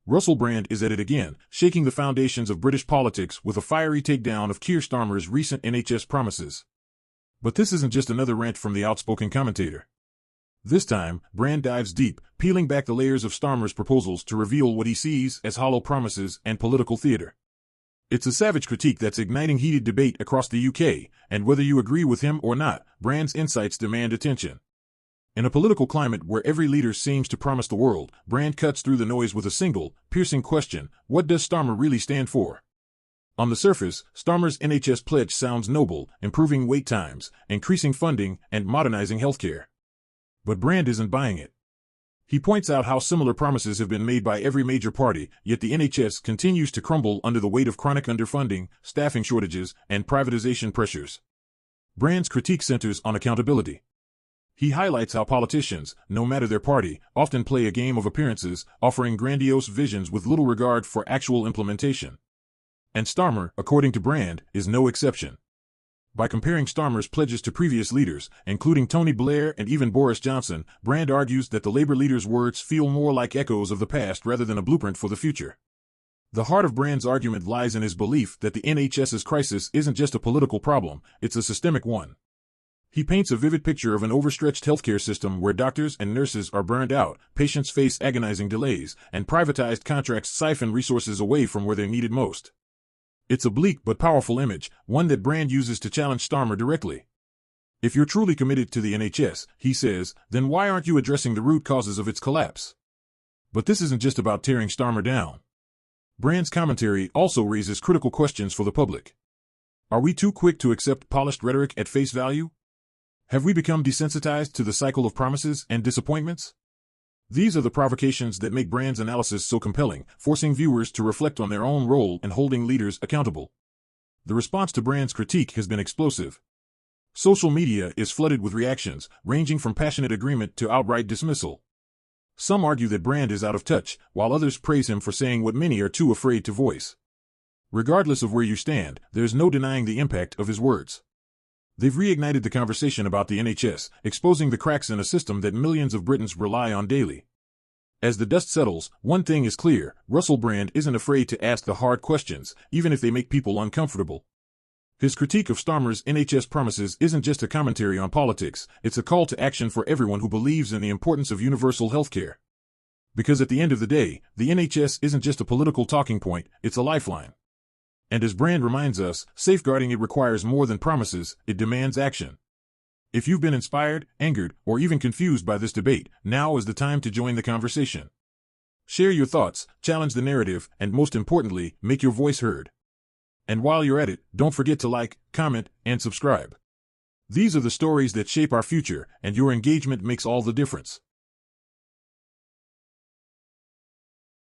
Russell Brand is at it again, shaking the foundations of British politics with a fiery takedown of Keir Starmer's recent NHS promises. But this isn't just another rant from the outspoken commentator. This time, Brand dives deep, peeling back the layers of Starmer's proposals to reveal what he sees as hollow promises and political theater. It's a savage critique that's igniting heated debate across the UK, and whether you agree with him or not, Brand's insights demand attention. In a political climate where every leader seems to promise the world, Brand cuts through the noise with a single, piercing question: what does Starmer really stand for? On the surface, Starmer's NHS pledge sounds noble: improving wait times, increasing funding, and modernizing healthcare. But Brand isn't buying it. He points out how similar promises have been made by every major party, yet the NHS continues to crumble under the weight of chronic underfunding, staffing shortages, and privatization pressures. Brand's critique centers on accountability. He highlights how politicians, no matter their party, often play a game of appearances, offering grandiose visions with little regard for actual implementation. And Starmer, according to Brand, is no exception. By comparing Starmer's pledges to previous leaders, including Tony Blair and even Boris Johnson, Brand argues that the Labour leader's words feel more like echoes of the past rather than a blueprint for the future. The heart of Brand's argument lies in his belief that the NHS's crisis isn't just a political problem, it's a systemic one. He paints a vivid picture of an overstretched healthcare system where doctors and nurses are burned out, patients face agonizing delays, and privatized contracts siphon resources away from where they're needed most. It's a bleak but powerful image, one that Brand uses to challenge Starmer directly. If you're truly committed to the NHS, he says, then why aren't you addressing the root causes of its collapse? But this isn't just about tearing Starmer down. Brand's commentary also raises critical questions for the public. Are we too quick to accept polished rhetoric at face value? Have we become desensitized to the cycle of promises and disappointments? These are the provocations that make Brand's analysis so compelling, forcing viewers to reflect on their own role and holding leaders accountable. The response to Brand's critique has been explosive. Social media is flooded with reactions, ranging from passionate agreement to outright dismissal. Some argue that Brand is out of touch, while others praise him for saying what many are too afraid to voice. Regardless of where you stand, there's no denying the impact of his words. They've reignited the conversation about the NHS, exposing the cracks in a system that millions of Britons rely on daily. As the dust settles, one thing is clear: Russell Brand isn't afraid to ask the hard questions, even if they make people uncomfortable. His critique of Starmer's NHS promises isn't just a commentary on politics, it's a call to action for everyone who believes in the importance of universal healthcare. Because at the end of the day, the NHS isn't just a political talking point, it's a lifeline. And as Brand reminds us, safeguarding it requires more than promises, it demands action. If you've been inspired, angered, or even confused by this debate, now is the time to join the conversation. Share your thoughts, challenge the narrative, and most importantly, make your voice heard. And while you're at it, don't forget to like, comment, and subscribe. These are the stories that shape our future, and your engagement makes all the difference.